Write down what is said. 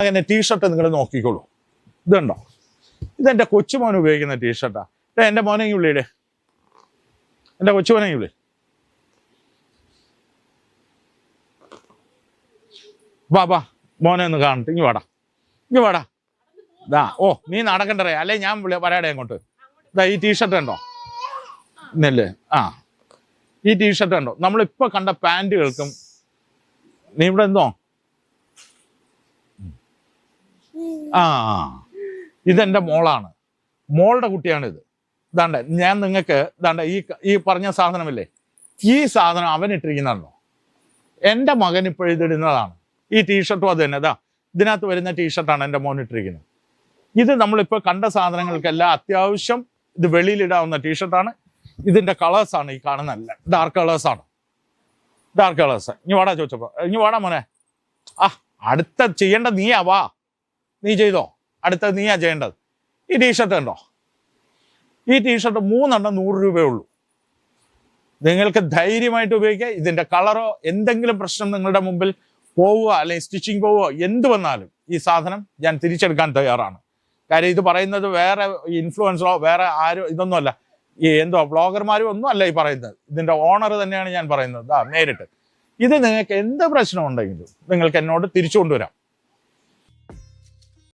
അങ്ങനെ ടീഷർട്ട് നിങ്ങൾ നോക്കിക്കോളൂ. ഇതുണ്ടോ, ഇതെൻ്റെ കൊച്ചുമോൻ ഉപയോഗിക്കുന്ന ടീഷർട്ടാണ്. എൻ്റെ മോനെങ്കിൽ വിളിയുടെ, എൻ്റെ കൊച്ചുമോനെങ്കിൽ വിളി. വാ മോനെ ഒന്ന് കാണട്ടെ. ഇങ്ങ് വാടാ. ഇതാ, ഓ നീ നടക്കണ്ടേ, അല്ലേ ഞാൻ വരാടെ അങ്ങോട്ട്. ഇതാ ഈ ടീഷർട്ട് ഉണ്ടോ ഇന്നല്ലേ? ഈ ടീഷർട്ട് ഉണ്ടോ? നമ്മളിപ്പോൾ കണ്ട പാൻറ്റുകൾക്കും നീ ഇവിടെ എന്തോ ഇതെൻ്റെ മോളാണ്, മോളുടെ കുട്ടിയാണിത്. ഇതാണ്ട് ഞാൻ നിങ്ങൾക്ക് ഇതാണ്ട് ഈ പറഞ്ഞ സാധനമില്ലേ, ഈ സാധനം അവനിട്ടിരിക്കുന്നതാണല്ലോ. എൻ്റെ മകൻ ഇപ്പോഴിതിടുന്നതാണ്. ഈ ടീഷർട്ടും അത് തന്നെ. ഇതിനകത്ത് വരുന്ന ടീഷർട്ടാണ് എൻ്റെ മോൻ ഇട്ടിരിക്കുന്നത്. ഇത് നമ്മളിപ്പോൾ കണ്ട സാധനങ്ങൾക്കെല്ലാം അത്യാവശ്യം ഇത് വെളിയിലിടാവുന്ന ടീഷർട്ടാണ്. ഇതിൻ്റെ കളേഴ്സാണ് ഈ കാണുന്നതല്ല, ഡാർക്ക് കളേഴ്സാണ്. ഇനി വാടാ ചോദിച്ചപ്പോൾ, ഇനി വാടാ മോനെ. അടുത്ത ചെയ്യേണ്ട നീയാ, വാ നീ ചെയ്തോ, അടുത്തത് നീയാ ചെയ്യേണ്ടത്. ഈ ടീഷർട്ട് ഉണ്ടോ, ഈ ടീഷർട്ട് 3 എണ്ണം 100 രൂപയേ ഉള്ളൂ. നിങ്ങൾക്ക് ധൈര്യമായിട്ട് ഉപയോഗിക്കുക. ഇതിൻ്റെ കളറോ എന്തെങ്കിലും പ്രശ്നം നിങ്ങളുടെ മുമ്പിൽ പോവുക, അല്ലെങ്കിൽ സ്റ്റിച്ചിങ് പോവുക, എന്ത് വന്നാലും ഈ സാധനം ഞാൻ തിരിച്ചെടുക്കാൻ തയ്യാറാണ്. കാര്യം ഇത് പറയുന്നത് വേറെ ഇൻഫ്ലുവൻസറോ വേറെ ആരും ഇതൊന്നുമല്ല, ഈ വ്ളോഗർമാരും ഒന്നും അല്ല ഈ പറയുന്നത്. ഇതിൻ്റെ ഓണർ തന്നെയാണ് ഞാൻ പറയുന്നത് നേരിട്ട്. ഇത് നിങ്ങൾക്ക് എന്ത് പ്രശ്നം ഉണ്ടെങ്കിലും നിങ്ങൾക്ക് എന്നോട് തിരിച്ചു കൊണ്ടുവരാം.